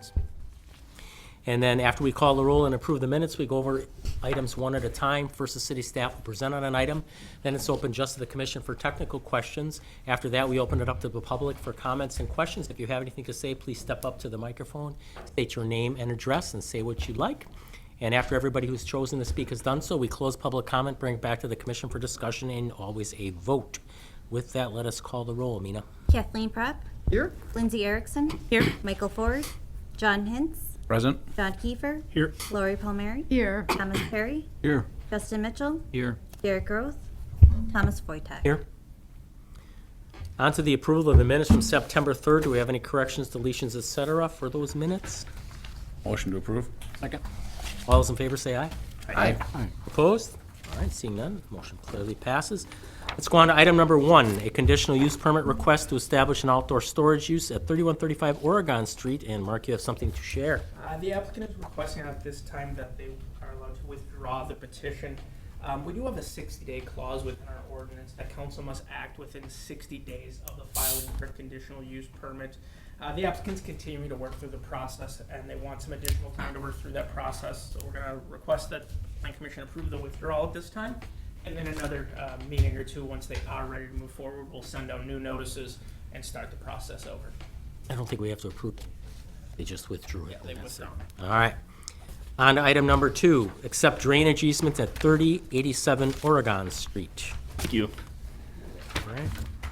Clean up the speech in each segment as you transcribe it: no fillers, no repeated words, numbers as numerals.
questions? And then after we call the roll and approve the minutes, we go over items one at a time. First, the city staff will present on an item. Then it's open just to the commission for technical questions. After that, we open it up to the public for comments and questions. If you have anything to say, please step up to the microphone, state your name and address, and say what you'd like. And after everybody who's chosen to speak has done so, we close public comment, bring it back to the commission for discussion, and always a vote. With that, let us call the roll. Mina? Kathleen Prep. Here. Lindsay Erickson. Here. Michael Ford. John Hintz. Present. John Kiefer. Here. Lori Palmieri. Here. Thomas Perry. Here. Justin Mitchell. Here. Derek Groth. Thomas Voitek. Here. On to the approval of the minutes from September 3rd. Do we have any corrections, deletions, et cetera, for those minutes? Motion to approve. Second. All those in favor say aye. Aye. Opposed? All right, seeing none, motion clearly passes. Let's go on to item number 1, a conditional use permit request to establish an outdoor storage use at 3135 Oregon Street. And Mark, you have something to share. The applicant is requesting at this time that they are allowed to withdraw the petition. We do have a 60-day clause within our ordinance that council must act within 60 days of the filing for conditional use permit. The applicant's continuing to work through the process, and they want some additional time to work through that process. So we're going to request that Plan Commission approve the withdrawal at this time. And then another meeting or two, once they are ready to move forward, we'll send out new notices and start the process over. I don't think we have to approve. They just withdrew it. Yeah, they withdrawn. All right. On to item number 2, accept drainage easements at 3087 Oregon Street. Thank you. All right.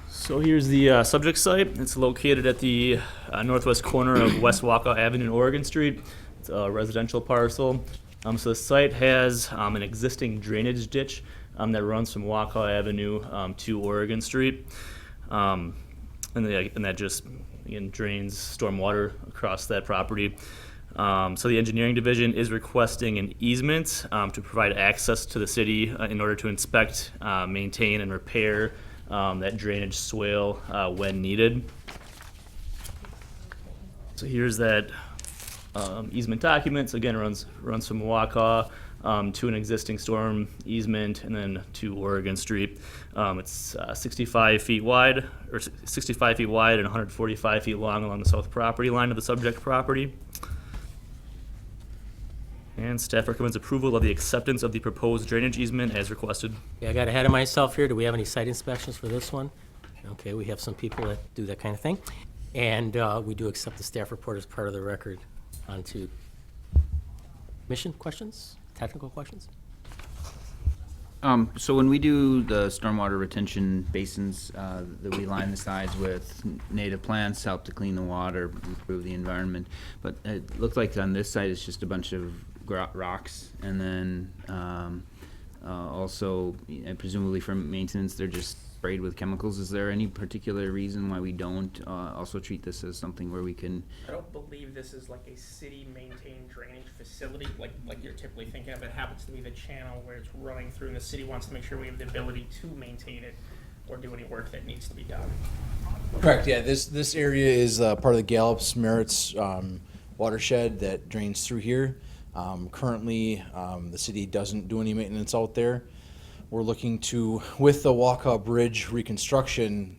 So here's the subject site. It's located at the northwest corner of West Waukau Avenue and Oregon Street. It's a residential parcel. So the site has an existing drainage ditch that runs from Waukau Avenue to Oregon Street. And that just, again, drains stormwater across that property. So the engineering division is requesting an easement to provide access to the city in order to inspect, maintain, and repair that drainage swale when needed. So here's that easement document. So again, it runs from Waukau to an existing storm easement and then to Oregon Street. It's 65 feet wide, or 65 feet wide and 145 feet long along the south property line of the subject property. And staff recommends approval of the acceptance of the proposed drainage easement as requested. Yeah, I got ahead of myself here. Do we have any site inspections for this one? Okay, we have some people that do that kind of thing. And we do accept the staff report as part of the record. On to mission questions, technical questions? So when we do the stormwater retention basins, that we line the sides with native plants, help to clean the water, improve the environment. But it looks like on this side it's just a bunch of rocks, and then also presumably for maintenance they're just sprayed with chemicals. Is there any particular reason why we don't also treat this as something where we can? I don't believe this is like a city-maintained drainage facility, like you're typically thinking of. It happens to be the channel where it's running through, and the city wants to make sure we have the ability to maintain it or do any work that needs to be done. Correct, yeah, this area is part of the Gallops Merritt's watershed that drains through here. Currently, the city doesn't do any maintenance out there. We're looking to, with the Waukau Bridge reconstruction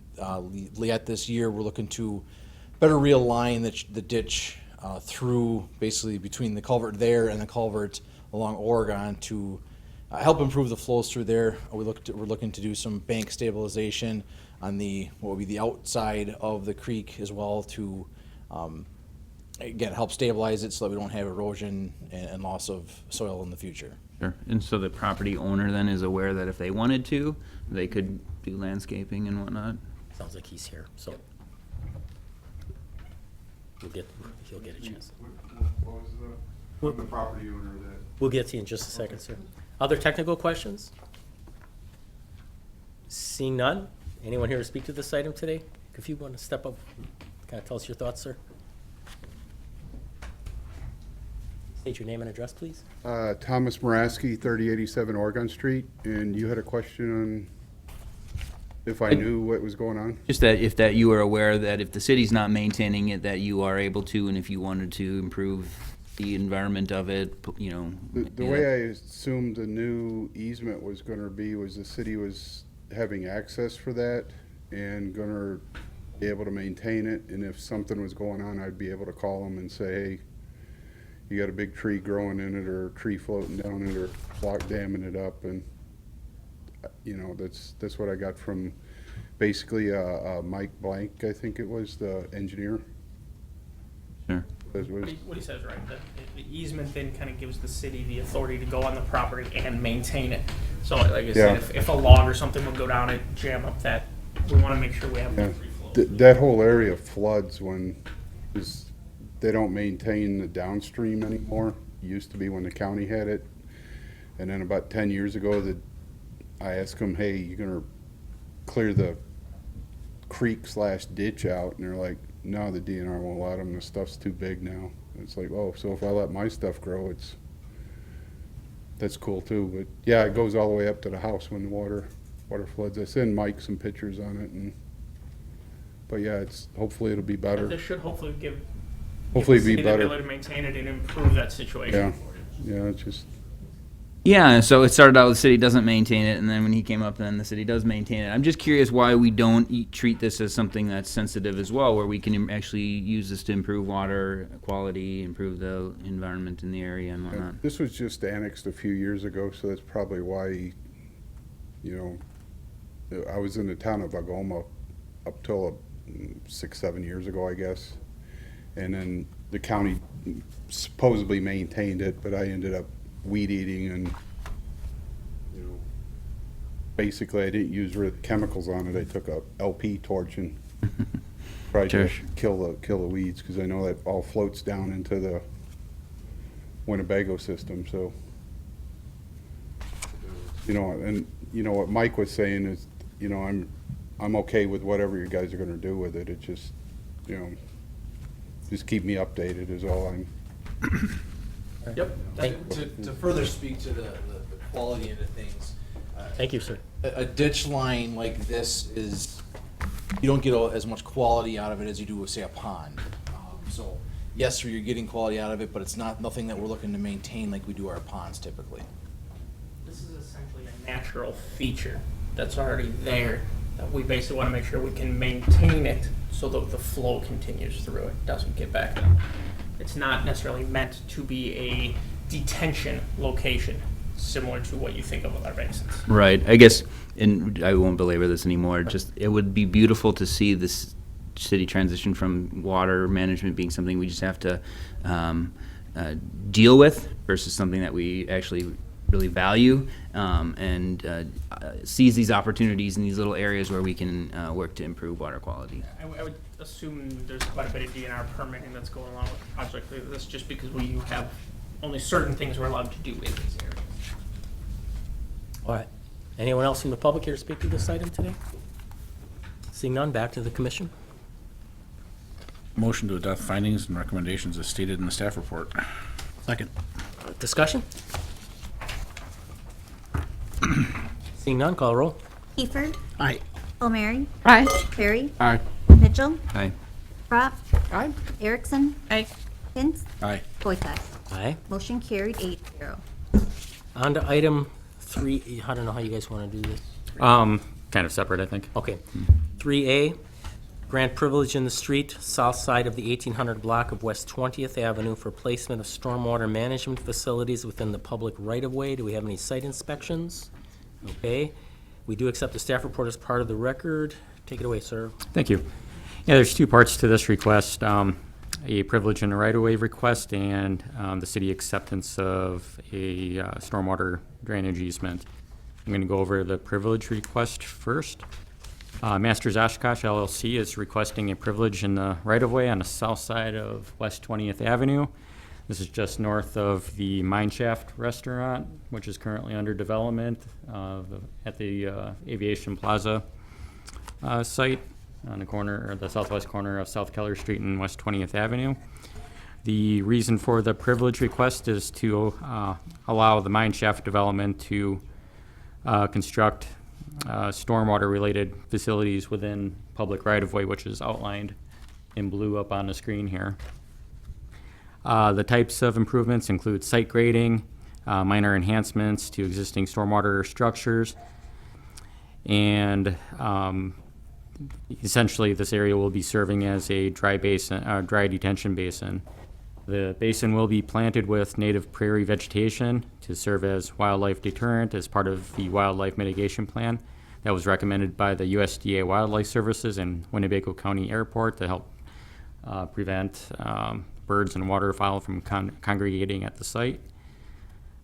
yet this year, we're looking to better realign the ditch through, basically between the culvert there and the culvert along Oregon to help improve the flows through there. We're looking to do some bank stabilization on what would be the outside of the creek as well to again help stabilize it so that we don't have erosion and loss of soil in the future. Sure. And so the property owner then is aware that if they wanted to, they could do landscaping and whatnot? Sounds like he's here, so. He'll get a chance. What was the property owner that? We'll get to you in just a second, sir. Other technical questions? Seeing none? Anyone here to speak to this item today? If you want to step up, kind of tell us your thoughts, sir. State your name and address, please. Thomas Moraski, 3087 Oregon Street, and you had a question on if I knew what was going on? Just that you are aware that if the city's not maintaining it, that you are able to, and if you wanted to improve the environment of it, you know. The way I assumed the new easement was gonna be was the city was having access for that and gonna be able to maintain it, and if something was going on, I'd be able to call them and say, hey, you got a big tree growing in it, or a tree floating down it, or flock damming it up, and, you know, that's what I got from basically, Mike Blank, I think it was, the engineer. Sure. It was- What he says is right, that the easement then kind of gives the city the authority to go on the property and maintain it. So like I said, if a log or something would go down and jam up that, we want to make sure we have Yeah. the free flow. That whole area floods when they don't maintain the downstream anymore. Used to be when the county had it. And then about 10 years ago, I asked them, hey, you gonna clear the creek/ditch out? And they're like, no, the DNR won't let them. The stuff's too big now. It's like, oh, so if I let my stuff grow, that's cool too. But yeah, it goes all the way up to the house when the water floods. I send Mike some pictures on it, but yeah, hopefully it'll be better. This should hopefully give Hopefully the be city the better. ability to maintain it and improve that situation. Yeah, yeah, it's just, Yeah, so it started out the city doesn't maintain it, and then when he came up, then the city does maintain it. I'm just curious why we don't treat this as something that's sensitive as well, where we can actually use this to improve water quality, improve the environment in the area and whatnot. this was just annexed a few years ago, so that's probably why, I was in the town of Agoma up till 6-7 years ago, I guess. And then the county supposedly maintained it, but I ended up weed eating and, basically I didn't use chemicals on it. I took a LP torch and tried to Sure. kill the weeds, because I know that all floats down into the Winnebago system, so. And what Mike was saying is, I'm okay with whatever you guys are gonna do with it. It just, just keep me updated is all I'm. Yep. To further speak to the quality of the things, Thank you, sir. a ditch line like this you don't get as much quality out of it as you do with, say, a pond. So, yes, sir, you're getting quality out of it, but it's nothing that we're looking to maintain like we do our ponds typically. This is essentially a natural feature that's already there, that we basically want to make sure we can maintain it so that the flow continues through it, doesn't get back up. It's not necessarily meant to be a detention location, similar to what you think of with our basins. Right, I guess, and I won't belabor this anymore, just, it would be beautiful to see this city transition from water management being something we just have to deal with versus something that we actually really value, and seize these opportunities in these little areas where we can work to improve water quality. I would assume there's quite a bit of DNR permitting that's going along with a project like this, just because we have only certain things we're allowed to do in these areas. All right. Anyone else from the public here to speak to this item today? Seeing none, back to the commission. Motion to adopt findings and recommendations as stated in the staff report. Second. Discussion? Seeing none, call roll. Kiefer, Aye. Palmieri, Aye. Perry, Aye. Mitchell, Aye. Crop, Aye. Erickson, Aye. Hintz, Aye. Boytosh. Aye. Motion carried 8-0. On to item 3, I don't know how you guys want to do this. Kind of separate, I think. Okay. 3A, grant privilege in the street, south side of the 1800 block of West 20th Avenue for placement of stormwater management facilities within the public right-of-way. Do we have any site inspections? Okay. We do accept the staff report as part of the record. Take it away, sir. Thank you. Yeah, there's two parts to this request, a privilege in a right-of-way request and the city acceptance of a stormwater drainage easement. I'm going to go over the privilege request first. Masters Oshkosh LLC is requesting a privilege in the right-of-way on the south side of West 20th Avenue. This is just north of the Mineshaft Restaurant, which is currently under development at the Aviation Plaza site on the corner, or the southwest corner of South Keller Street and West 20th Avenue. The reason for the privilege request is to allow the Mineshaft development to construct stormwater-related facilities within public right-of-way, which is outlined in blue up on the screen here. The types of improvements include site grading, minor enhancements to existing stormwater structures, and essentially, this area will be serving as a dry basin, dry detention basin. The basin will be planted with native prairie vegetation to serve as wildlife deterrent as part of the wildlife mitigation plan that was recommended by the USDA Wildlife Services and Winnebago County Airport to help prevent birds and waterfowl from congregating at the site.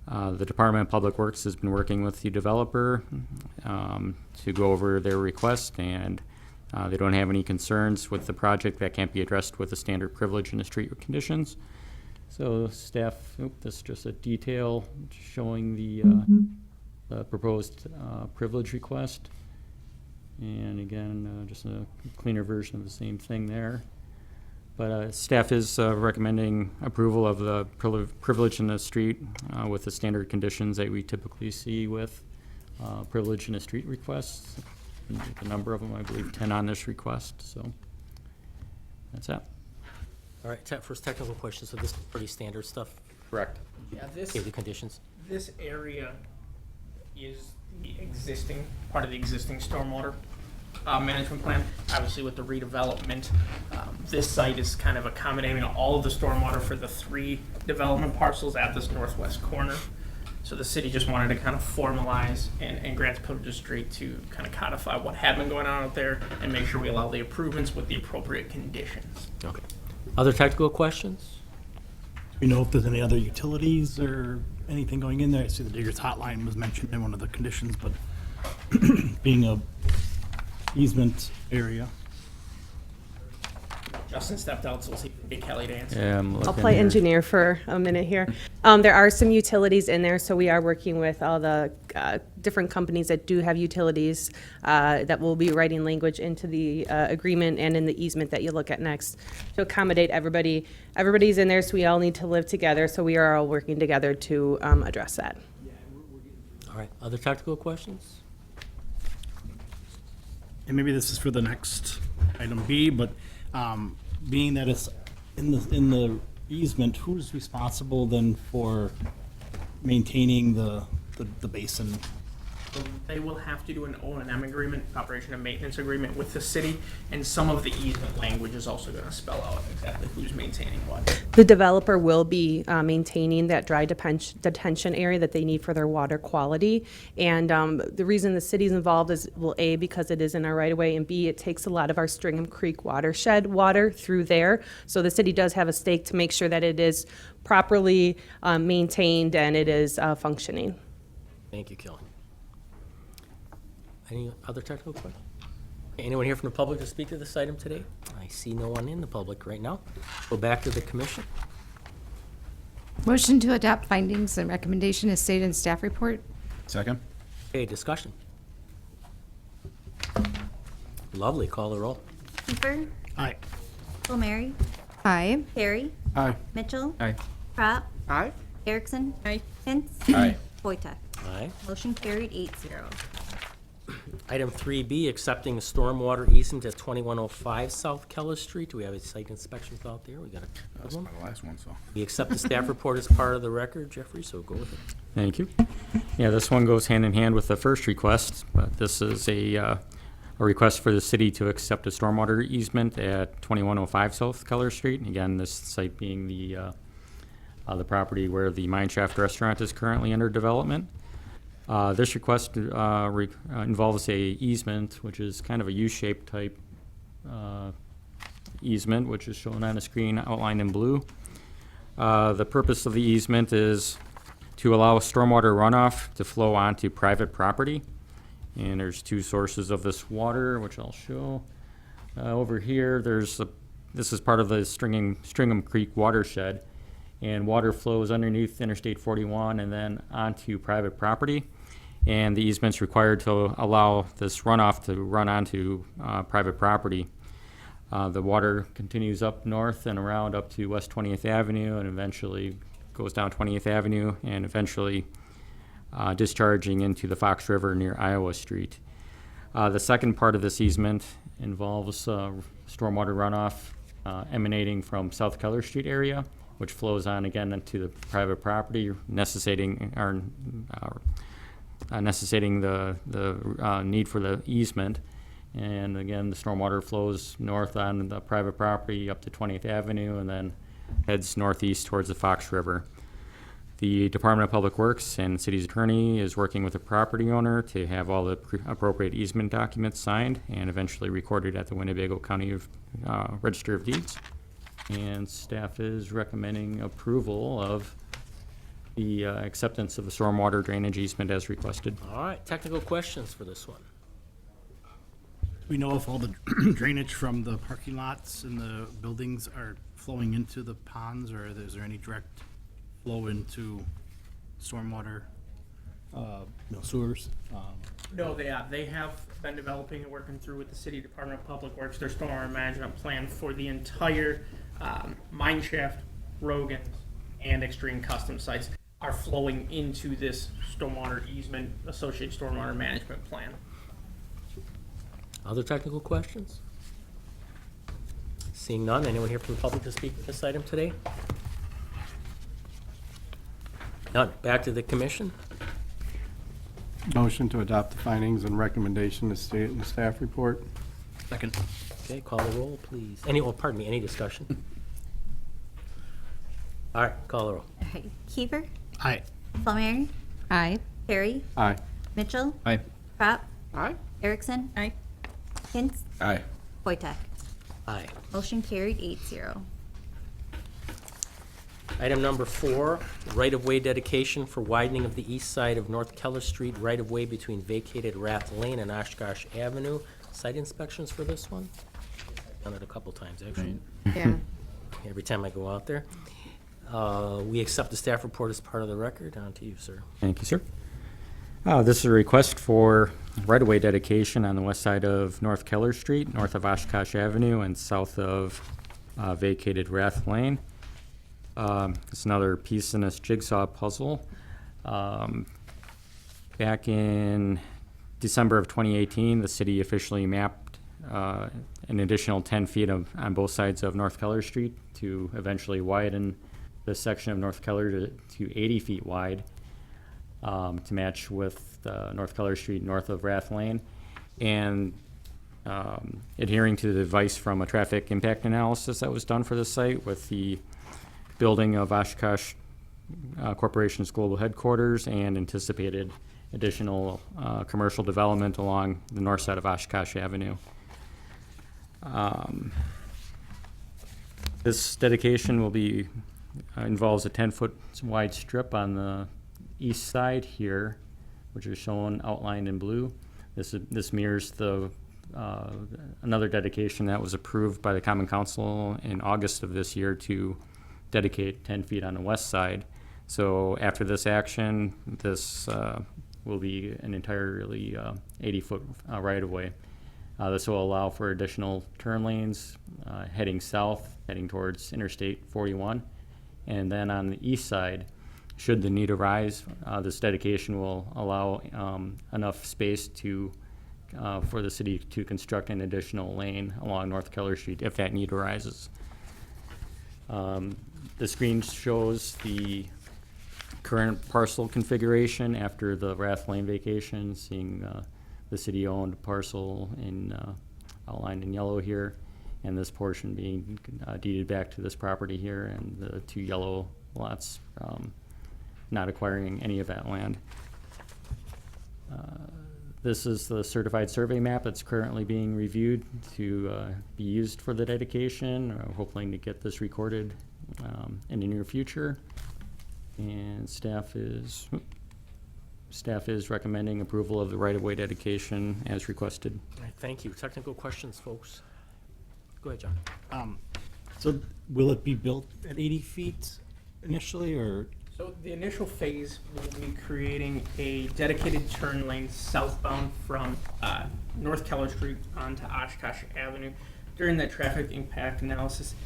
The Department of Public Works has been working with the developer to go over their request, and they don't have any concerns with the project that can't be addressed with the standard privilege and the street conditions. So staff, this is just a detail showing the proposed privilege request. And again, just a cleaner version of the same thing there. But staff is recommending approval of the privilege in the street with the standard conditions that we typically see with privilege in the street requests. And the number of them, I believe 10 on this request, so that's it. All right, first technical question, so this is pretty standard stuff. Correct. Yeah, this, Okay, the conditions. this area is the existing, part of the existing stormwater management plan. Obviously with the redevelopment, this site is kind of accommodating all of the stormwater for the 3 development parcels at this northwest corner. So the city just wanted to kind of formalize and grant the privilege street to kind of codify what had been going on out there and make sure we allow the improvements with the appropriate conditions. Okay. Other technical questions? We know if there's any other utilities or anything going in there. I see the Diggers Hotline was mentioned in one of the conditions, but being a easement area. Justin stepped out, so we'll see if Kelly to answer. Yeah, I'll play engineer for a minute here. There are some utilities in there, so we are working with all the different companies that do have utilities that will be writing language into the agreement and in the easement that you look at next to accommodate everybody. Everybody's in there, so we all need to live together, so we are all working together to address that. All right, other technical questions? And maybe this is for the next item B, but being that it's in the easement, who's responsible then for maintaining the basin? So they will have to do an O&M agreement, operation and maintenance agreement with the city, and some of the easement language is also gonna spell out exactly who's maintaining what. The developer will be maintaining that dry detention area that they need for their water quality. And the reason the city's involved is, well, A, because it is in our right-of-way, and B, it takes a lot of our Stringham Creek watershed water through there. So the city does have a stake to make sure that it is properly maintained and it is functioning. Thank you, Kelly. Any other technical questions? Anyone here from the public to speak to this item today? I see no one in the public right now. Go back to the commission. Motion to adopt findings and recommendation as stated in staff report. Second? Okay, discussion. Lovely, call the roll. Kiefer, Aye. Palmieri, Aye. Perry, Aye. Mitchell, Aye. Prop, Aye. Erickson, Hintz, Aye. Boyta. Aye. Motion carried 8-0. Item 3B, accepting a stormwater easement at 2105 South Keller Street. Do we have a site inspection out there? We got a That's good one. my last one, so. We accept the staff report as part of the record, Jeffrey, so go with it. Thank you. Yeah, this one goes hand in hand with the first request, but this is a request for the city to accept a stormwater easement at 2105 South Keller Street. Again, this site being the property where the Mineshaft Restaurant is currently under development. This request involves a easement, which is kind of a U-shaped type easement, which is shown on the screen outlined in blue. The purpose of the easement is to allow stormwater runoff to flow onto private property. And there's 2 sources of this water, which I'll show. Over here, this is part of the Stringham Creek watershed. And water flows underneath Interstate 41 and then onto private property. And the easement's required to allow this runoff to run onto private property. The water continues up north and around up to West 20th Avenue and eventually goes down 20th Avenue and eventually discharging into the Fox River near Iowa Street. The second part of this easement involves stormwater runoff emanating from South Keller Street area, which flows on again into the private property, necessitating the need for the easement. And again, the stormwater flows north on the private property up to 20th Avenue and then heads northeast towards the Fox River. The Department of Public Works and city's attorney is working with the property owner to have all the appropriate easement documents signed and eventually recorded at the Winnebago County Register of Deeds. And staff is recommending approval of the acceptance of the stormwater drainage easement as requested. All right, technical questions for this one? We know if all the drainage from the parking lots and the buildings are flowing into the ponds, or is there any direct flow into stormwater, sewers? No, they have been developing and working through with the City Department of Public Works their stormwater management plan for the entire mine shaft, Rogan's, and Extreme Custom sites are flowing into this stormwater easement, associated stormwater management plan. Other technical questions? Seeing none, anyone here from the public to speak to this item today? None. Back to the commission. Motion to adopt the findings and recommendation as stated in the staff report. Second. Okay, call the roll, please. Any discussion? All right, call the roll. All right. Keeper, Aye. Palmieri, Aye. Perry, Aye. Mitchell, Aye. Crop, Aye. Erickson, Aye. Hintz, Aye. Wojtek. Aye. Motion carried 8-0. Item number 4, right-of-way dedication for widening of the east side of North Keller Street, right-of-way between vacated Rath Lane and Oshkosh Avenue. Site inspections for this one? Done it a couple times, actually. Yeah. Every time I go out there. We accept the staff report as part of the record. On to you, sir. Thank you, sir. This is a request for right-of-way dedication on the west side of North Keller Street, north of Oshkosh Avenue, and south of vacated Rath Lane. It's another piece in this jigsaw puzzle. Back in December of 2018, the city officially mapped an additional 10 feet on both sides of North Keller Street to eventually widen this section of North Keller to 80 feet wide to match with North Keller Street north of Rath Lane. And adhering to the advice from a traffic impact analysis that was done for this site with the building of Oshkosh Corporation's global headquarters and anticipated additional commercial development along the north side of Oshkosh Avenue. This dedication will be involves a 10-foot wide strip on the east side here, which is shown outlined in blue. This mirrors the another dedication that was approved by the Common Council in August of this year to dedicate 10 feet on the west side. So after this action, this will be an entirely 80-foot right-of-way. This will allow for additional turn lanes heading south, heading towards Interstate 41. And then on the east side, should the need arise, this dedication will allow enough space for the city to construct an additional lane along North Keller Street if that need arises. The screen shows the current parcel configuration after the Rath Lane vacation, seeing the city-owned parcel outlined in yellow here, and this portion being deeded back to this property here, and the 2 yellow lots not acquiring any of that land. This is the certified survey map that's currently being reviewed to be used for the dedication. We're hoping to get this recorded in the near future. And staff is recommending approval of the right-of-way dedication as requested. All right, thank you. Technical questions, folks? Go ahead, John. So will it be built at 80 feet initially, or? So the initial phase will be creating a dedicated turn lane southbound from North Keller Street onto Oshkosh Avenue. During that traffic impact analysis,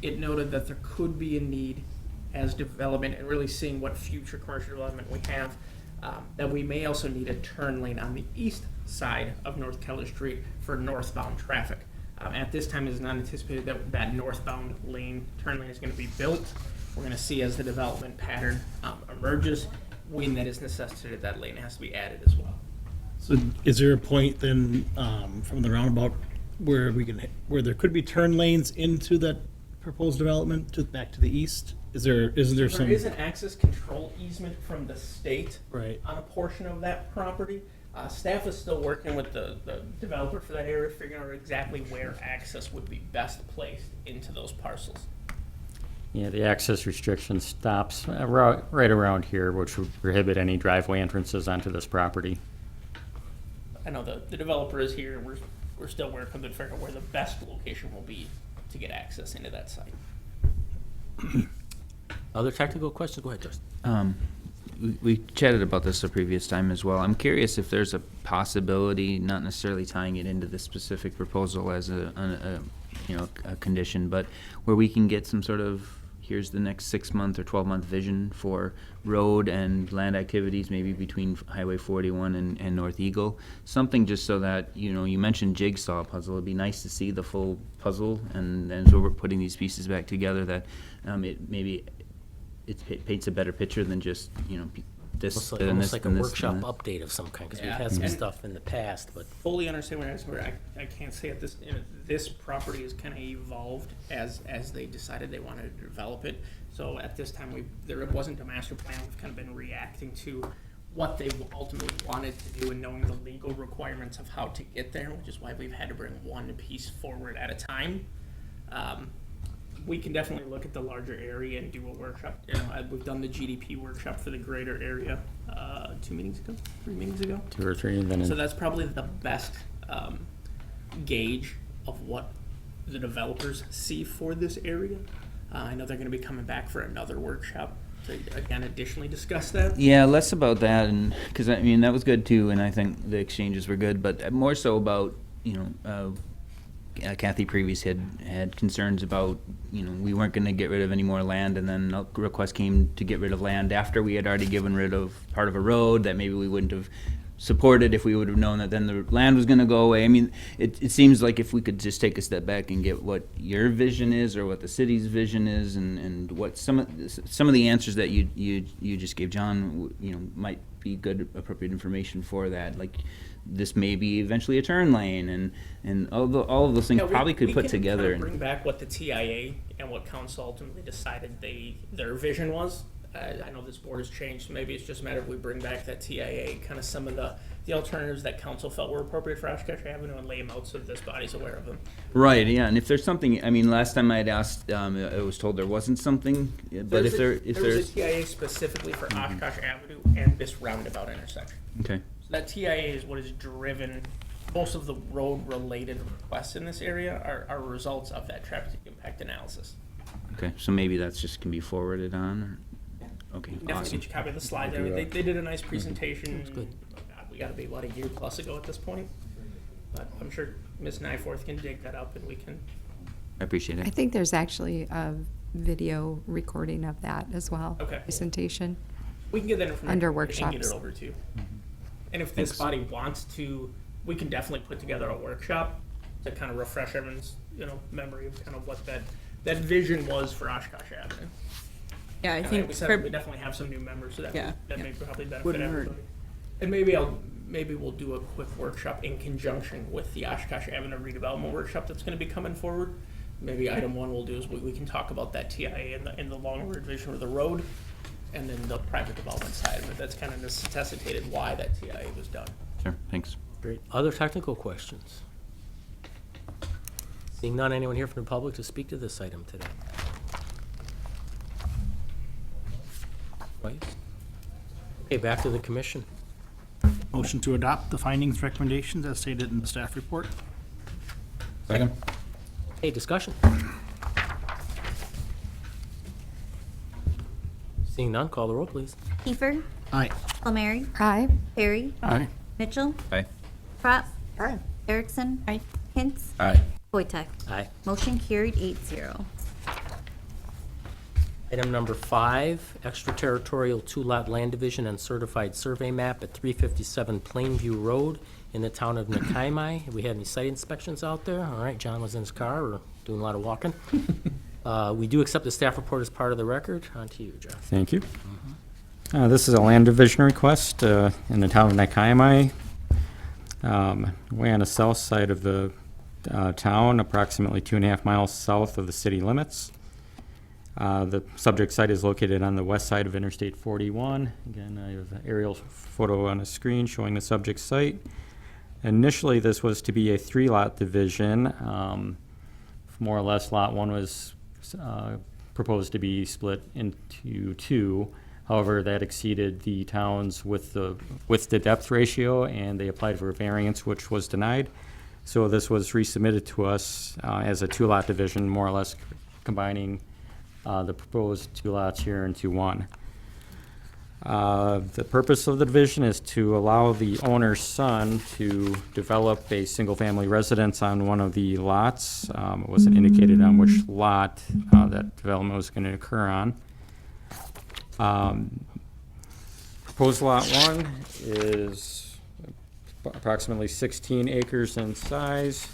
it noted that there could be a need as development and really seeing what future commercial development we have, that we may also need a turn lane on the east side of North Keller Street for northbound traffic. At this time, it is not anticipated that that northbound turn lane is going to be built. We're going to see as the development pattern emerges, when that is necessitated, that lane has to be added as well. So is there a point then, from the roundabout where where there could be turn lanes into that proposed development back to the east? Isn't there some? There is an access control easement from the state Right. on a portion of that property. Staff is still working with the developer for that area, figuring out exactly where access would be best placed into those parcels. Yeah, the access restriction stops right around here, which would prohibit any driveway entrances onto this property. I know the developer is here, and we're still working to figure out where the best location will be to get access into that site. Other technical questions? Go ahead, Justin. We chatted about this the previous time as well. I'm curious if there's a possibility, not necessarily tying it into this specific proposal as a condition, but where we can get some sort of, here's the next 6-month or 12-month vision for road and land activities, maybe between Highway 41 and North Eagle. Something just so that, you mentioned jigsaw puzzle. It'd be nice to see the full puzzle, and so we're putting these pieces back together, that it paints a better picture than just, this and Almost this like a and this workshop and that. update of some kind, because we've Yeah. had some And- stuff in the past, but Fully understand where I can't say at this, this property has kind of evolved as they decided they wanted to develop it. So at this time, there wasn't a master plan. We've kind of been reacting to what they ultimately wanted to do and knowing the legal requirements of how to get there, which is why we've had to bring one piece forward at a time. We can definitely look at the larger area and do a workshop. We've done the GDP workshop for the greater area 3 meetings ago. 2 or 3, and then So that's probably the best gauge of what the developers see for this area. I know they're going to be coming back for another workshop to, again, additionally discuss that. Yeah, less about that, and because that was good too, and I think the exchanges were good, but more so about Kathy previously had concerns about, we weren't going to get rid of any more land, and then a request came to get rid of land after we had already given rid of part of a road that maybe we wouldn't have supported if we would have known that then the land was going to go away. It seems like if we could just take a step back and get what your vision is, or what the city's vision is, and what some of the answers that you just gave John, might be good, appropriate information for that. Like, this may be eventually a turn lane, and all of those things probably could put together. We can bring back what the TIA and what council ultimately decided their vision was. I know this board has changed, so maybe it's just a matter of we bring back that TIA, kind of some of the alternatives that council felt were appropriate for Oshkosh Avenue, and lay them out so this body's aware of them. Right, yeah, and if there's something, last time I had asked, I was told there wasn't something, but if there was there's a TIA specifically for Oshkosh Avenue and this roundabout intersection. okay. So that TIA is what has driven most of the road-related requests in this area are results of that traffic impact analysis. Okay, so maybe that's just can be forwarded on, or, okay, Definitely awesome. get you a copy of the slides. They did a nice presentation. That's good. God, we gotta be about a year plus ago at this point. But I'm sure Ms. Nyforth can dig that up and we can. I appreciate I it. think there's actually a video recording of that as well. Okay. Presentation. We can get that information. Under And get workshops. it over to you. And if this body wants to, we can definitely put together a workshop to kind of refresh everyone's, memory of kind of what that vision was for Oshkosh Avenue. Yeah, I And think we said for, we definitely have some new members, so that Yeah. may probably benefit Wouldn't hurt. everybody. And maybe we'll do a quick workshop in conjunction with the Oshkosh Avenue redevelopment workshop that's going to be coming forward. Maybe item 1 we'll do is we can talk about that TIA and the long-range vision of the road, and then the private development side of it. That's kind of necessitated why that TIA was done. Sure, thanks. great. Other technical questions? Seeing none, anyone here from the public to speak to this item today? Twice? Okay, back to the commission. Motion to adopt the findings, recommendations as stated in the staff report. Second. Hey, discussion? Seeing none, call the roll, please. Kiefer, Aye. Palmieri, Aye. Perry, Aye. Mitchell, Aye. Prop. Erickson. Aye. Hintz. Aye. Wojtek. Aye. Motion carried 8-0. Item number 5, extraterritorial 2-lot land division and certified survey map at 357 Plainview Road in the town of Nakaimai. Have we had any site inspections out there? All right, John was in his car or doing a lot of walking. We do accept the staff report as part of the record. On to you, John. Thank you. This is a land division request in the town of Nakaimai. Way on the south side of the town, approximately 2.5 miles south of the city limits. The subject site is located on the west side of Interstate 41. Again, I have an aerial photo on the screen showing the subject site. Initially, this was to be a 3-lot division. More or less, Lot 1 was proposed to be split into 2. However, that exceeded the town's width to depth ratio, and they applied for a variance, which was denied. So this was resubmitted to us as a 2-lot division, more or less combining the proposed 2 lots here into 1. The purpose of the division is to allow the owner's son to develop a single-family residence on one of the lots. It wasn't indicated on which lot that development was going to occur on. Proposed Lot 1 is approximately 16 acres in size,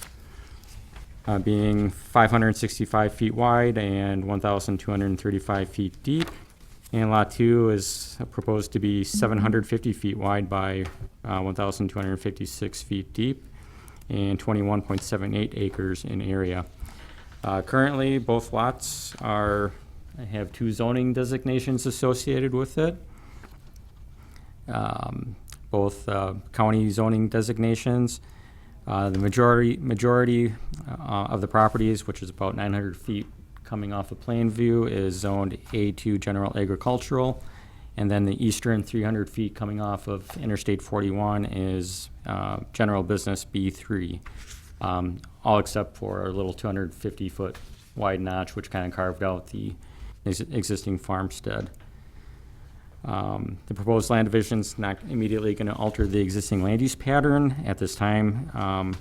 being 565 feet wide and 1,235 feet deep. And Lot 2 is proposed to be 750 feet wide by 1,256 feet deep and 21.78 acres in area. Currently, both lots have 2 zoning designations associated with it. Both county zoning designations. The majority of the properties, which is about 900 feet coming off of Plainview, is zoned A2 General Agricultural, and then the eastern 300 feet coming off of Interstate 41 is General Business B3, all except for a little 250-foot wide notch, which kind of carved out the existing farmstead. The proposed land division is not immediately going to alter the existing land use pattern at this time.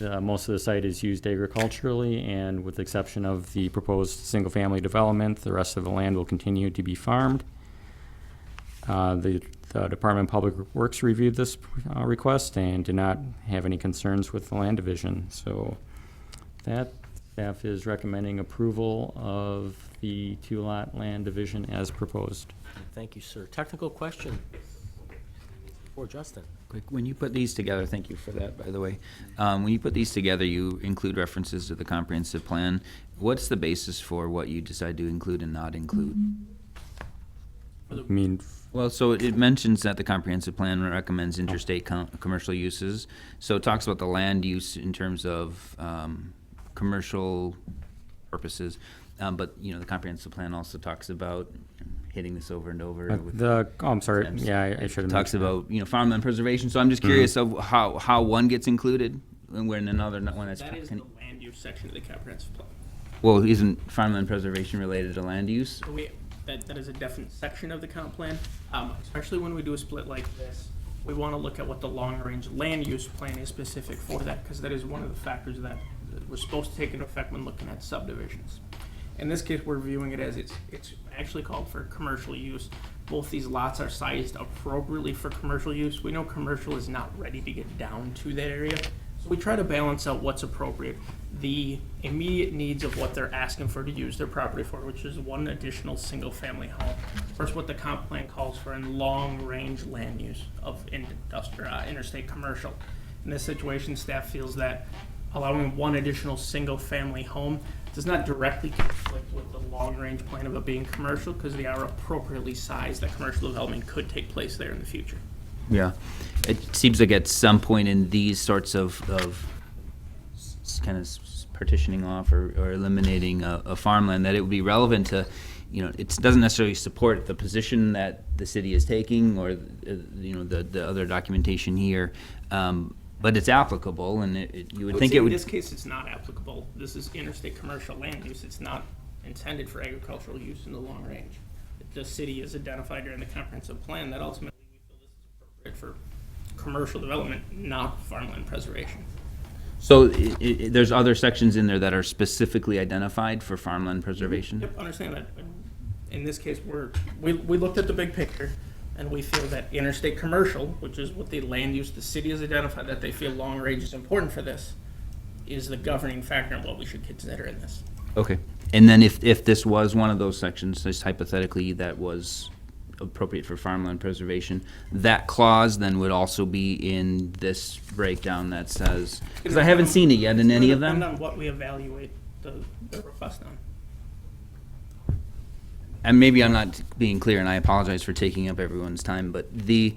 Most of the site is used agriculturally, and with the exception of the proposed single-family development, the rest of the land will continue to be farmed. The Department of Public Works reviewed this request and did not have any concerns with the land division. So that staff is recommending approval of the 2-lot land division as proposed. Thank you, sir. Technical question for Justin. Quick, when you put these together, thank you for that, by the way. When you put these together, you include references to the comprehensive plan. What's the basis for what you decide to include and not include? I mean, Well, so it mentions that the comprehensive plan recommends interstate commercial uses. So it talks about the land use in terms of commercial purposes. But, you know, the comprehensive plan also talks about hitting this over and over. With I'm sorry. Yeah, I should have. Talks about, you know, farmland preservation. So I'm just curious of how one gets included and when another one that's. That is the land use section of the comprehensive plan. Well, isn't farmland preservation related to land use? So that is a definite section of the comp plan, especially when we do a split like this. We want to look at what the long-range land use plan is specific for that, because that is one of the factors that we're supposed to take into effect when looking at subdivisions. In this case, we're viewing it as it's actually called for commercial use. Both these lots are sized appropriately for commercial use. We know commercial is not ready to get down to that area, so we try to balance out what's appropriate. The immediate needs of what they're asking for to use their property for, which is 1 additional single-family home. First, what the comp plan calls for in long-range land use of interstate commercial. In this situation, staff feels that allowing 1 additional single-family home does not directly conflict with the long-range plan of it being commercial, because they are appropriately sized that commercial development could take place there in the future. Yeah, it seems like at some point in these sorts of kind of partitioning off or eliminating a farmland, that it would be relevant to, you know, it doesn't necessarily support the position that the city is taking or, you know, the other documentation here, but it's applicable, and you would think it would. In this case, it's not applicable. This is interstate commercial land use. It's not intended for agricultural use in the long range. The city is identified during the comprehensive plan that ultimately we feel this is appropriate for commercial development, not farmland preservation. So there's other sections in there that are specifically identified for farmland preservation? Yep, understand that. In this case, we looked at the big picture, and we feel that interstate commercial, which is what the land use the city has identified that they feel long range is important for this, is the governing factor in what we should consider in this. Okay. And then if this was one of those sections, just hypothetically, that was appropriate for farmland preservation. That clause then would also be in this breakdown that says, because I haven't seen it yet in any of them. Depend on what we evaluate the request on. And maybe I'm not being clear, and I apologize for taking up everyone's time, but these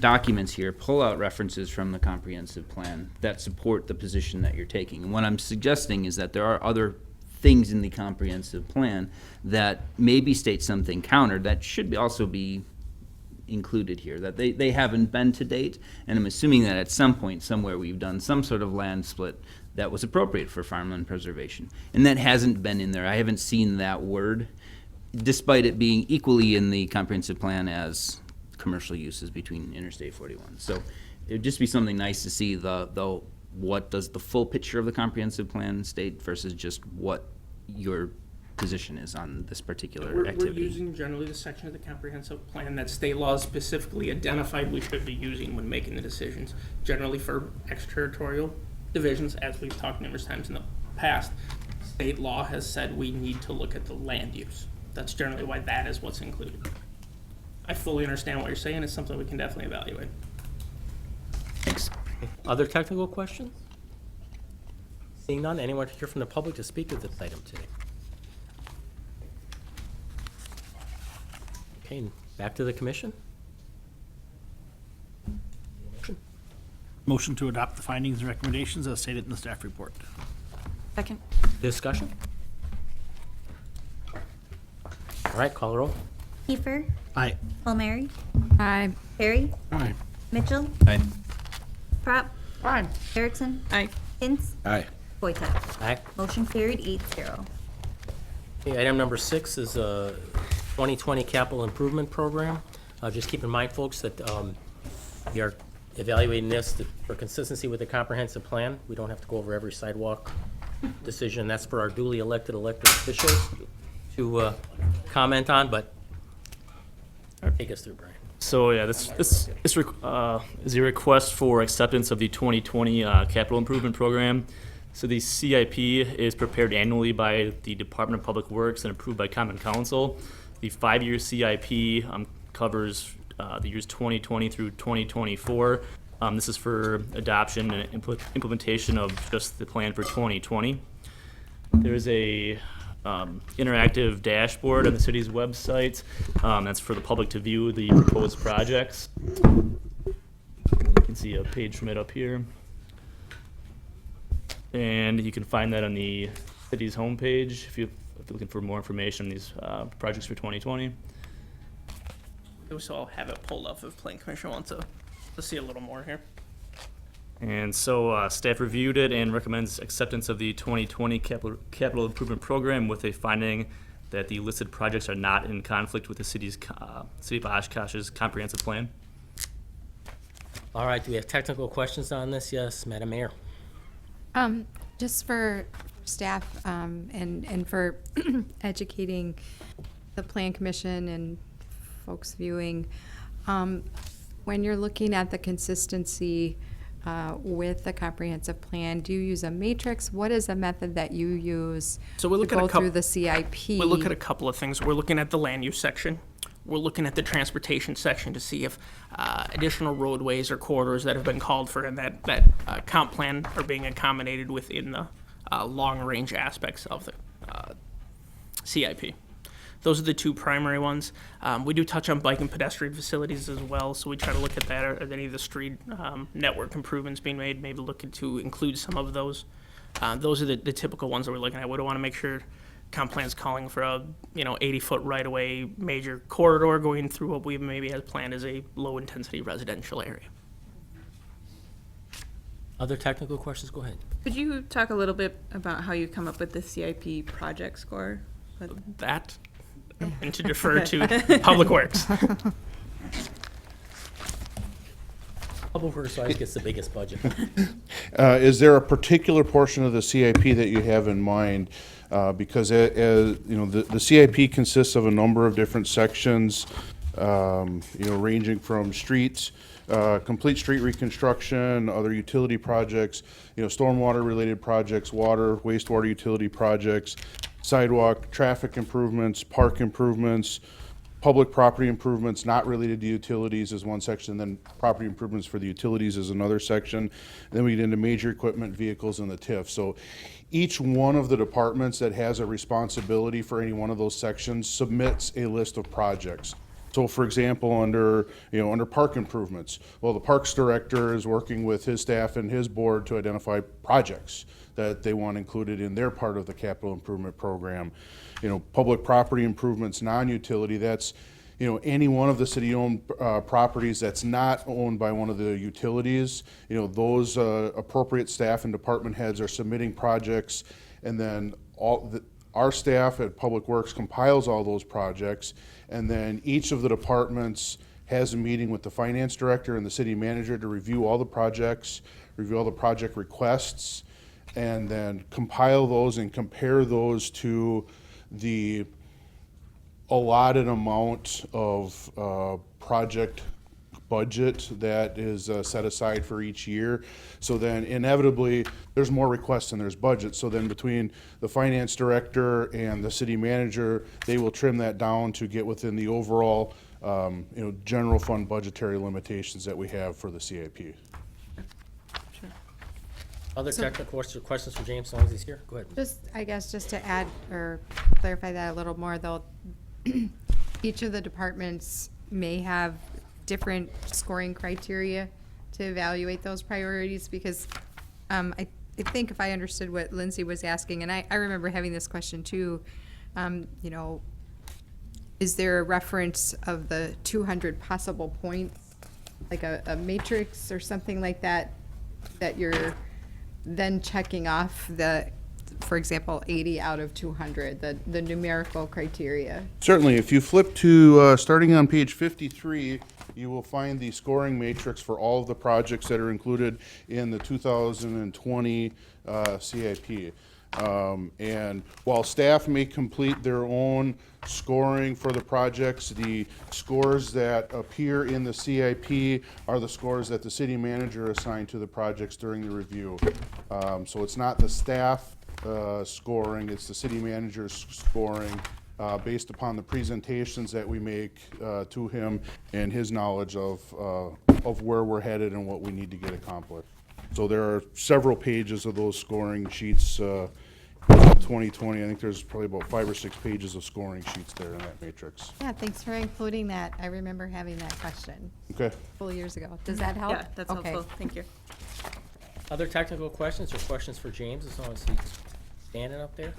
documents here pull out references from the comprehensive plan that support the position that you're taking. And what I'm suggesting is that there are other things in the comprehensive plan that maybe state something counter that should also be included here, that they haven't been to date, and I'm assuming that at some point somewhere we've done some sort of land split that was appropriate for farmland preservation, and that hasn't been in there. I haven't seen that word, despite it being equally in the comprehensive plan as commercial uses between Interstate 41. So it'd just be something nice to see the what does the full picture of the comprehensive plan state versus just what your position is on this particular activity. We're using generally the section of the comprehensive plan that state laws specifically identified we should be using when making the decisions, generally for extraterritorial divisions, as we've talked numerous times in the past. State law has said we need to look at the land use. That's generally why that is what's included. I fully understand what you're saying. It's something we can definitely evaluate. Thanks. Other technical questions? Seeing none, anyone here from the public to speak to this item today? Okay, back to the commission. Motion to adopt the findings and recommendations as stated in the staff report. Second. Discussion? All right, call the roll. Kiefer, Aye. Palmieri, Aye. Perry, Aye. Mitchell, Aye. Prop, Aye. Erickson, Aye. Hintz, Aye. Boytodd. Aye. Motion carried 8-0. Okay, item number 6 is a 2020 capital improvement program. Just keep in mind, folks, that we are evaluating this for consistency with the comprehensive plan. We don't have to go over every sidewalk decision. That's for our duly elected officials to comment on, but take us through, Brian. So yeah, this is a request for acceptance of the 2020 capital improvement program. So the CIP is prepared annually by the Department of Public Works and approved by Common Council. The 5-year CIP covers the years 2020 through 2024. This is for adoption and implementation of just the plan for 2020. There's a interactive dashboard on the city's website. That's for the public to view the proposed projects. You can see a page from it up here. And you can find that on the city's homepage if you're looking for more information on these projects for 2020. So I'll have it pulled up if Plan Commission wants to see a little more here. And so staff reviewed it and recommends acceptance of the 2020 capital improvement program with a finding that the listed projects are not in conflict with the city of Oshkosh's comprehensive plan. All right, do we have technical questions on this? Yes, Madam Mayor. Just for staff and for educating the Plan Commission and folks viewing, when you're looking at the consistency with the comprehensive plan, do you use a matrix? What is the method that you use So we look to at a go couple, through the CIP? We look at a couple of things. We're looking at the land use section. We're looking at the transportation section to see if additional roadways or corridors that have been called for in that comp plan are being accommodated within the long-range aspects of the CIP. Those are the two primary ones. We do touch on bike and pedestrian facilities as well, so we try to look at that. Are any of the street network improvements being made? Maybe looking to include some of those. Those are the typical ones that we're looking at. We don't want to make sure comp plan's calling for a 80-foot right-of-way major corridor going through what we maybe have planned as a low-intensity residential area. Other technical questions? Go ahead. Could you talk a little bit about how you come up with the CIP project score? That and to defer to Public Works. Public Works always gets the biggest budget. Is there a particular portion of the CIP that you have in mind? Because as you know, the CIP consists of a number of different sections, ranging from streets, complete street reconstruction, other utility projects, stormwater related projects, water, wastewater utility projects, sidewalk, traffic improvements, park improvements, public property improvements not related to utilities is one section, then property improvements for the utilities is another section. Then we get into major equipment, vehicles, and the TIF. So each one of the departments that has a responsibility for any one of those sections submits a list of projects. So for example, under park improvements, well, the Parks Director is working with his staff and his board to identify projects that they want included in their part of the capital improvement program. Public property improvements, non-utility, that's, any one of the city-owned properties that's not owned by one of the utilities, those appropriate staff and department heads are submitting projects, and then our staff at Public Works compiles all those projects, and then each of the departments has a meeting with the finance director and the city manager to review all the projects, review all the project requests, and then compile those and compare those to the allotted amount of project budget that is set aside for each year. So then inevitably, there's more requests than there's budget. So then between the finance director and the city manager, they will trim that down to get within the overall, general fund budgetary limitations that we have for the CIP. Other technical questions for James, as long as he's here? Go ahead. I guess, just to add or clarify that a little more, though, each of the departments may have different scoring criteria to evaluate those priorities, because I think if I understood what Lindsay was asking, and I remember having this question too, is there a reference of the 200 possible points, like a matrix or something like that, that you're then checking off for example, 80 out of 200, the numerical criteria? Certainly. If you flip to, starting on page 53, you will find the scoring matrix for all of the projects that are included in the 2020 CIP. And while staff may complete their own scoring for the projects, the scores that appear in the CIP are the scores that the city manager assigned to the projects during the review. So it's not the staff scoring, it's the city manager's scoring based upon the presentations that we make to him and his knowledge of where we're headed and what we need to get accomplished. So there are several pages of those scoring sheets. 2020, I think there's probably about 5 or 6 pages of scoring sheets there in that matrix. Yeah, thanks for including that. I remember having that question Okay. a couple years ago. Does that help? Yeah, that's Okay. helpful. Thank you. Other technical questions or questions for James, as long as he's standing up there?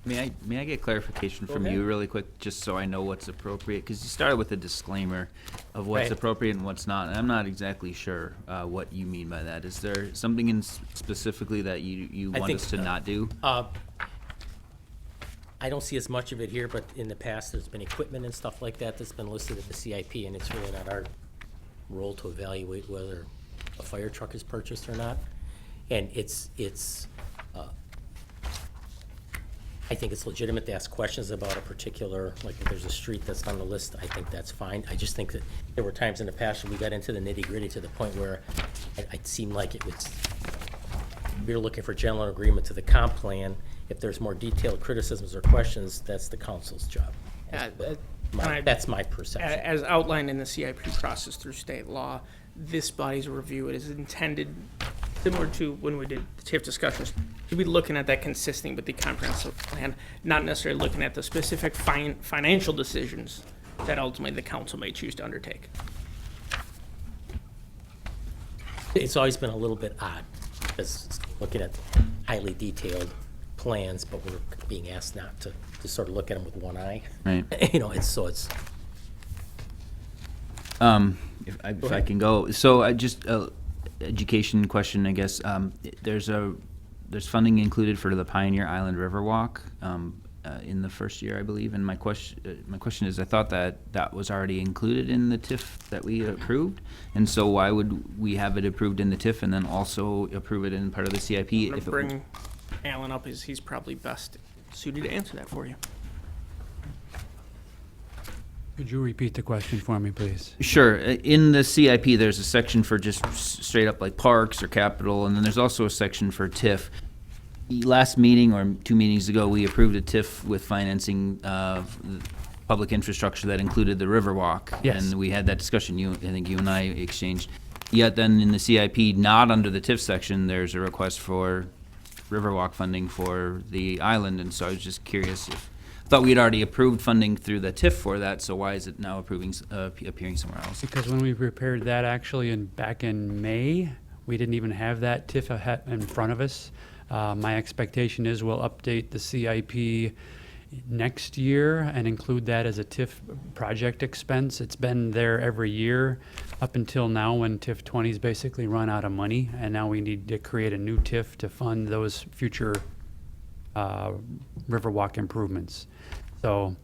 May I get clarification Go from ahead. you really quick, just so I know what's appropriate? Because you started with a disclaimer of what's Right. appropriate and what's not, and I'm not exactly sure what you mean by that. Is there something in specifically that you I want think, us to not do? I don't see as much of it here, but in the past, there's been equipment and stuff like that that's been listed at the CIP, and it's really not our role to evaluate whether a fire truck is purchased or not. And I think it's legitimate to ask questions about a particular, like if there's a street that's on the list, I think that's fine. I just think that there were times in the past when we got into the nitty-gritty to the point where it seemed like it was, we were looking for general agreement to the comp plan. If there's more detailed criticisms or questions, that's the council's job. That's my perception. As outlined in the CIP process through state law, this body's review, it is intended, similar to when we did the TIF discussions, to be looking at that consistent with the comprehensive plan, not necessarily looking at the specific financial decisions that ultimately the council may choose to undertake. It's always been a little bit odd, because looking at highly detailed plans, but we're being asked not to sort of look at them with one eye. Right. It's. If I can go, so just education question, I guess. There's funding included for the Pioneer Island Riverwalk in the first year, I believe. And my question is, I thought that was already included in the TIF that we approved, and so why would we have it approved in the TIF and then also approve it in part of the CIP? I'm gonna bring Alan up, as he's probably best suited to answer that for you. Could you repeat the question for me, please? Sure. In the CIP, there's a section for just straight up like parks or capital, and then there's also a section for TIF. last meeting or 2 meetings ago, we approved a TIF with financing of public infrastructure that included the Riverwalk. Yes. And we had that discussion, I think you and I exchanged. Yet then in the CIP, not under the TIF section, there's a request for Riverwalk funding for the island, and so I was just curious if, I thought we had already approved funding through the TIF for that, so why is it now appearing somewhere else? Because when we prepared that actually back in May, we didn't even have that TIF in front of us. My expectation is we'll update the CIP next year and include that as a TIF project expense. It's been there every year up until now when TIF 20's basically run out of money, and now we need to create a new TIF to fund those future Riverwalk improvements. So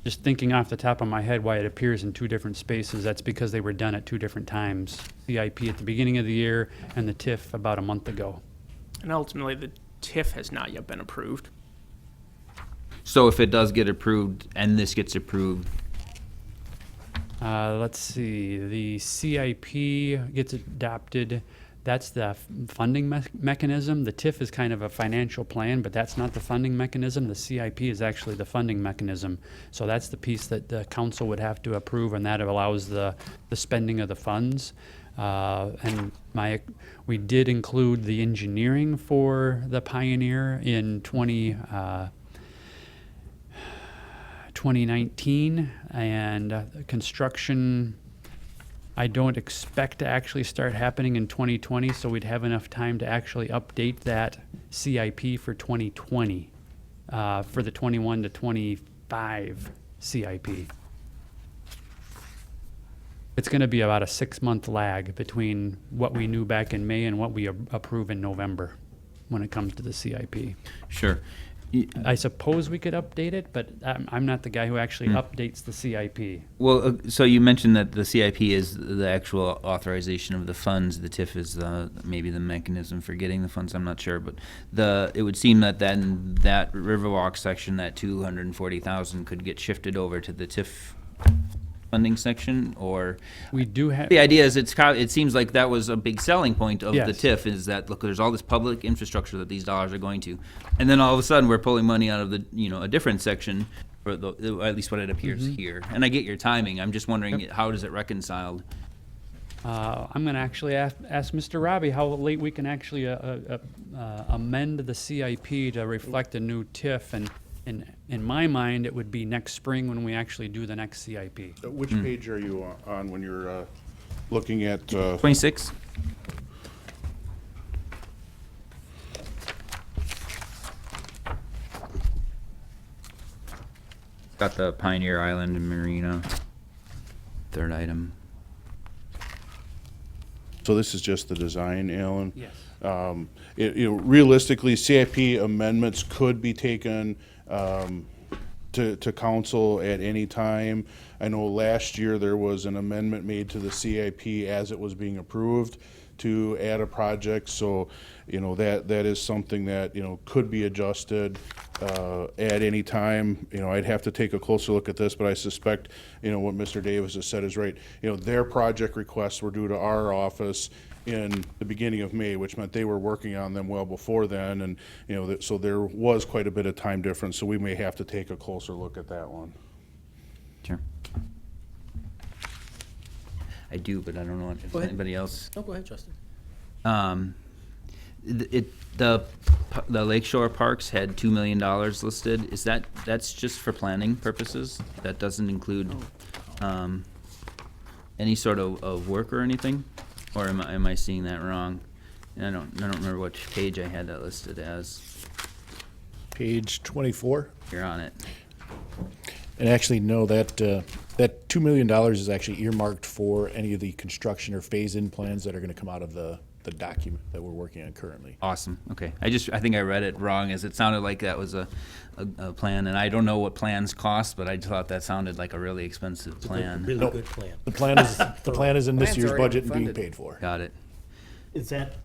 just thinking off the top of my head why it appears in 2 different spaces, that's because they were done at 2 different times. CIP at the beginning of the year and the TIF about a month ago. And ultimately, the TIF has not yet been approved. So if it does get approved and this gets approved, Let's see, the CIP gets adopted. That's the funding mechanism. The TIF is kind of a financial plan, but that's not the funding mechanism. The CIP is actually the funding mechanism. So that's the piece that the council would have to approve, and that allows the spending of the funds. And we did include the engineering for the Pioneer in 2019, and construction I don't expect to actually start happening in 2020, so we'd have enough time to actually update that CIP for 2020, for the 21 to 25 CIP. It's going to be about a 6-month lag between what we knew back in May and what we approve in November when it comes to the CIP. sure. I suppose we could update it, but I'm not the guy who actually updates the CIP. Well, so you mentioned that the CIP is the actual authorization of the funds. The TIF is maybe the mechanism for getting the funds. I'm not sure, but it would seem that then that Riverwalk section, that 240,000, could get shifted over to the TIF funding section, or we do have. The idea is it seems like that was a big selling point of Yes. the TIF, is that look, there's all this public infrastructure that these dollars are going to, and then all of a sudden we're pulling money out of the a different section, for at least what it appears here. And I get your timing. I'm just wondering how does it reconciled? I'm going to actually ask Mr. Robbie how late we can actually amend the CIP to reflect a new TIF, and in my mind, it would be next spring when we actually do the next CIP. Which page are you on when you're looking at? 26. Got the Pioneer Island and Marina. 3rd item. So this is just the design, Alan? Yes. Realistically, CIP amendments could be taken to council at any time. I know last year there was an amendment made to the CIP as it was being approved to add a project, so, that is something that, could be adjusted at any time. I'd have to take a closer look at this, but I suspect, what Mr. Davis has said is right. Their project requests were due to our office in the beginning of May, which meant they were working on them well before then, and, so there was quite a bit of time difference, so we may have to take a closer look at that one. Sure. I do, but I don't know if anybody else. No, go ahead, Justin. The Lakeshore Parks had $2 million listed. That's just for planning purposes? That doesn't include any sort of work or anything? Or am I seeing that wrong? And I don't remember which page I had that listed as. Page 24. You're on it. And actually, no, that $2 million is actually earmarked for any of the construction or phase-in plans that are going to come out of the document that we're working on currently. Awesome. Okay. I think I read it wrong, as it sounded like that was a plan, and I don't know what plans cost, but I thought that sounded like a really expensive plan. Really Nope. good plan. The plan is in this Plan's year's already budget and being funded. paid for. Got it. Is that,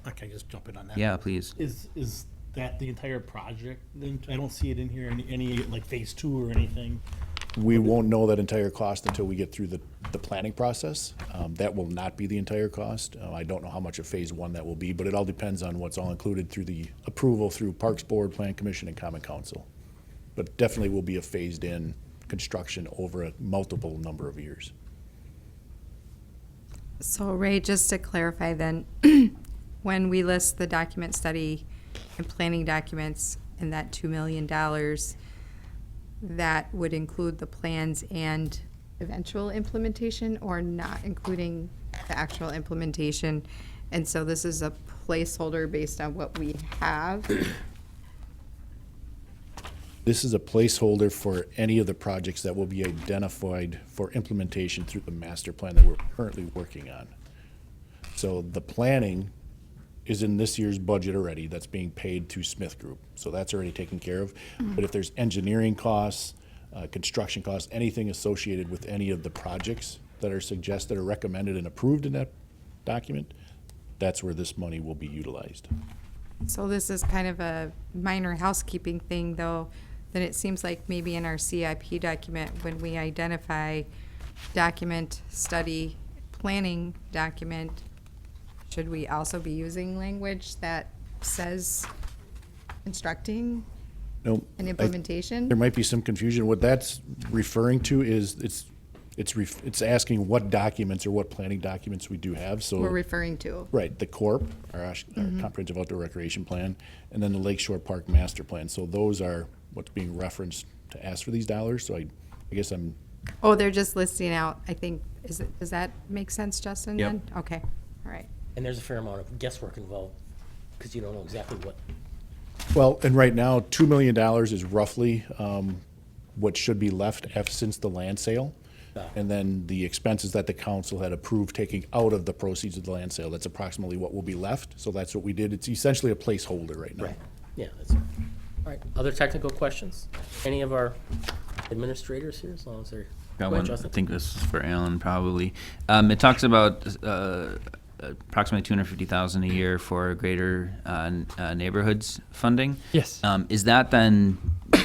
okay, just jump in on that. Yeah, please. Is that the entire project? Then I don't see it in here, any like phase 2 or anything. We won't know that entire cost until we get through the planning process. That will not be the entire cost. I don't know how much of phase one that will be, but it all depends on what's all included through the approval through Parks Board, Plan Commission, and Common Council. But definitely will be a phased-in construction over a multiple number of years. So Ray, just to clarify then, when we list the document study and planning documents in that $2 million, that would include the plans and eventual implementation, or not including the actual implementation? And so this is a placeholder based on what we have? This is a placeholder for any of the projects that will be identified for implementation through the master plan that we're currently working on. So the planning is in this year's budget already. That's being paid to Smith Group. So that's already taken care of. But if there's engineering costs, construction costs, anything associated with any of the projects that are suggested or recommended and approved in that document, that's where this money will be utilized. So this is kind of a minor housekeeping thing, though, then it seems like maybe in our CIP document, when we identify document, study, planning document, should we also be using language that says instructing No, and implementation? there might be some confusion. What that's referring to is it's asking what documents or what planning documents we do have. So We're referring to. right, the CORP, our Comprehensive Outdoor Recreation Plan, and then the Lakeshore Park Master Plan. So those are what's being referenced to ask for these dollars. So I guess I'm Oh, they're just listing out, I think, does that make sense, Justin, Yep. then? Okay, all right. And there's a fair amount of guesswork involved, because you don't know exactly what. well, and right now, $2 million is roughly what should be left since the land sale. And then the expenses that the council had approved taking out of the proceeds of the land sale, that's approximately what will be left. So that's what we did. It's essentially a placeholder right now. Right. Yeah, that's, all right. Other technical questions? Any of our administrators here, as long as they're. Got Go ahead, one. I Justin. think this is for Alan probably. It talks about approximately $250,000 a year for greater neighborhoods funding. Yes. Is that then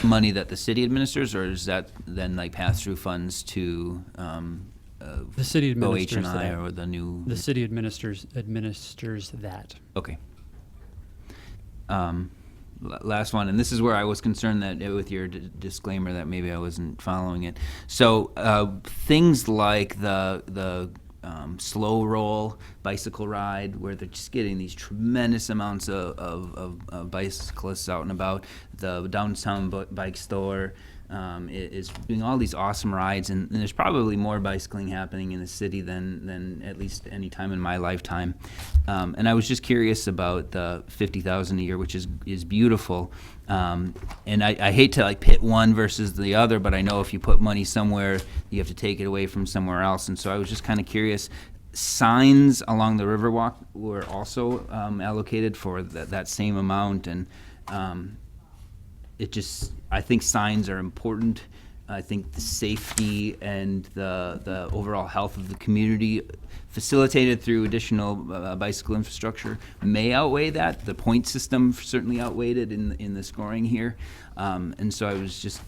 money that the city administers, or is that then like pass-through funds to The city administers OHNI that. or the new? The city administers that. Okay. Last one, and this is where I was concerned that with your disclaimer that maybe I wasn't following it. So things like the slow roll bicycle ride, where they're just getting these tremendous amounts of bicyclists out and about. The downtown bike store is doing all these awesome rides, and there's probably more bicycling happening in the city than at least any time in my lifetime. And I was just curious about the $50,000 a year, which is beautiful. And I hate to like pit one versus the other, but I know if you put money somewhere, you have to take it away from somewhere else. And so I was just kind of curious. Signs along the Riverwalk were also allocated for that same amount, and I think signs are important. I think the safety and the overall health of the community, facilitated through additional bicycle infrastructure, may outweigh that. The point system certainly outweighed it in the scoring here. And so I was just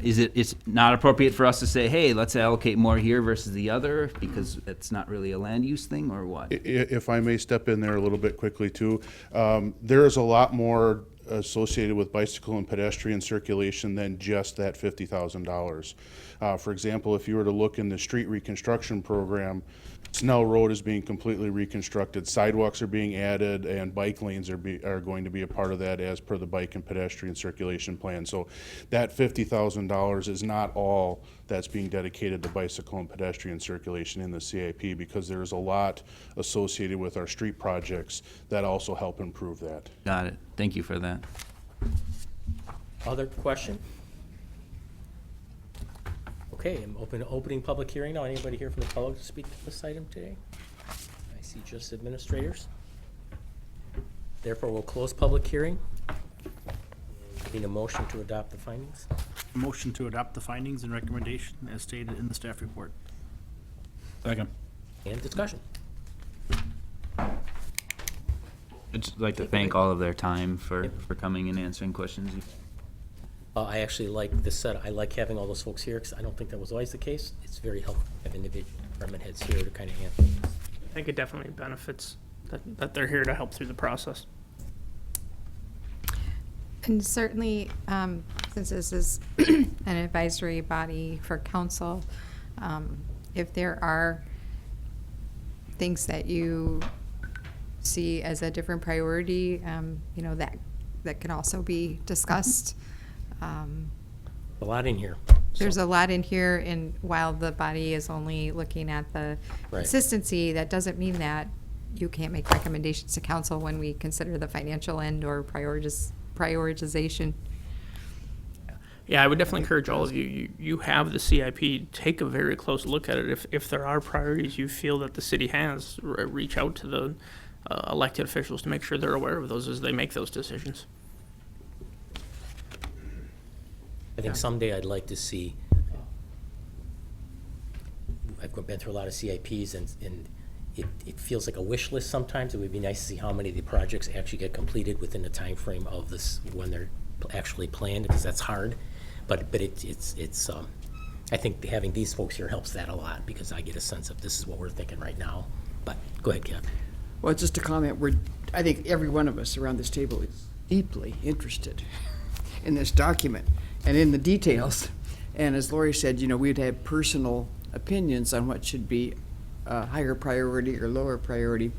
it's not appropriate for us to say, hey, let's allocate more here versus the other, because it's not really a land use thing, or what? If I may step in there a little bit quickly too, there is a lot more associated with bicycle and pedestrian circulation than just that $50,000. For example, if you were to look in the street reconstruction program, Snell Road is being completely reconstructed, sidewalks are being added, and bike lanes are going to be a part of that as per the bike and pedestrian circulation plan. So that $50,000 is not all that's being dedicated to bicycle and pedestrian circulation in the CIP, because there is a lot associated with our street projects that also help improve that. Got it. Thank you for that. Other question? Okay, I'm opening public hearing now. Anybody here from the public to speak to this item today? I see just administrators. Therefore, we'll close public hearing. Need a motion to adopt the findings? Motion to adopt the findings and recommendation as stated in the staff report. Second. And discussion. I'd just like to thank all of their time for coming and answering questions. I actually like this set. I like having all those folks here, because I don't think that was always the case. It's very helpful to have individual department heads here to kind of answer. I think it definitely benefits that they're here to help through the process. And certainly, since this is an advisory body for council, if there are things that you see as a different priority, you know, that can also be discussed. A lot in here. There's a lot in here, and while the body is only looking at the Right. consistency, that doesn't mean that you can't make recommendations to council when we consider the financial end or prioritization. Yeah, I would definitely encourage all of you, you have the CIP, take a very close look at it. If there are priorities you feel that the city has, reach out to the elected officials to make sure they're aware of those as they make those decisions. I think someday I'd like to see, I've been through a lot of CIPs, and it feels like a wish list sometimes. It would be nice to see how many of the projects actually get completed within the time frame of this, when they're actually planned, because that's hard. But it's I think having these folks here helps that a lot, because I get a sense of this is what we're thinking right now. But go ahead, Kev. Well, just a comment, I think every one of us around this table is deeply interested in this document and in the details. And as Lori said, you know, we'd have personal opinions on what should be a higher priority or lower priority,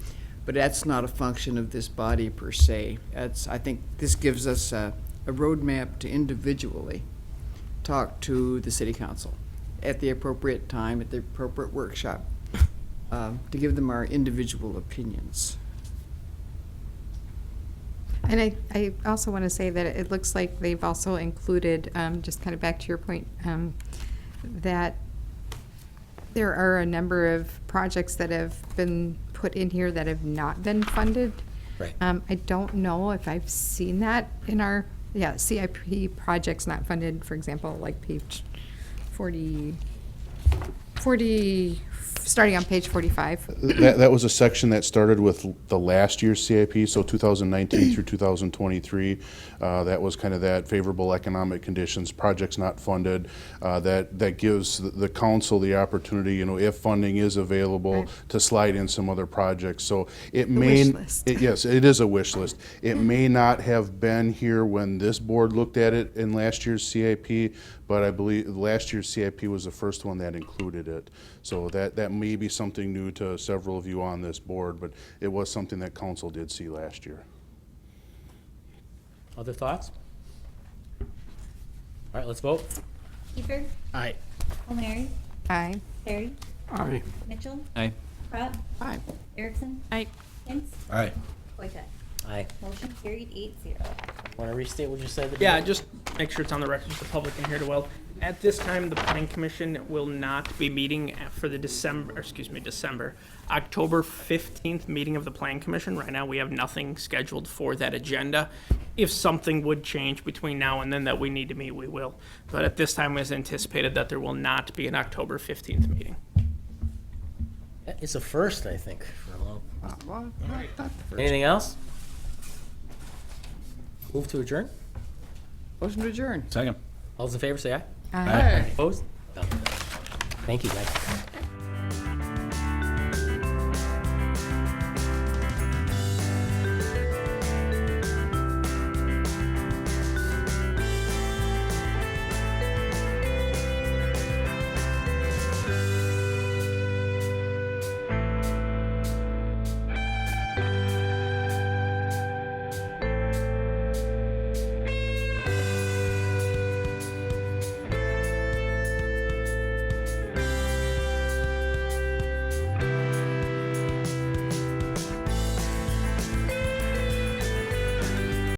but that's not a function of this body per se. I think this gives us a roadmap to individually talk to the city council at the appropriate time, at the appropriate workshop, to give them our individual opinions. And I also want to say that it looks like they've also included, just kind of back to your point, that there are a number of projects that have been put in here that have not been funded. Right. I don't know if I've seen that in our, CIP projects not funded, for example, like page 40, starting on page 45. That was a section that started with the last year's CIP, so 2019 through 2023. That was kind of that favorable economic conditions, projects not funded. That gives the council the opportunity, you know, if funding is available, to slide in some other projects. So it may, yes, it is a wish list. It may not have been here when this board looked at it in last year's CIP, but I believe last year's CIP was the first one that included it. So that may be something new to several of you on this board, but it was something that council did see last year. Other thoughts? All right, let's vote. Kiefer, Aye. O'Meara, Aye. Terry, Aye. Mitchell, Aye. Pratt, Aye. Erickson, Aye. Hintz, Aye. Wojtek. Aye. Motion carried 8-0. Want to restate what you said? at the Yeah, beginning? just make sure it's on the record so the public can hear it well. At this time, the planning commission will not be meeting for the December, October 15th meeting of the planning commission. Right now, we have nothing scheduled for that agenda. If something would change between now and then that we need to meet, we will. But at this time, it is anticipated that there will not be an October 15th meeting. It's a first, I think, for a long. Well, not the first. Anything else? Move to adjourn? Motion to adjourn. Second. All those in favor, say aye. Aye. Opposed? None. Thank you, guys.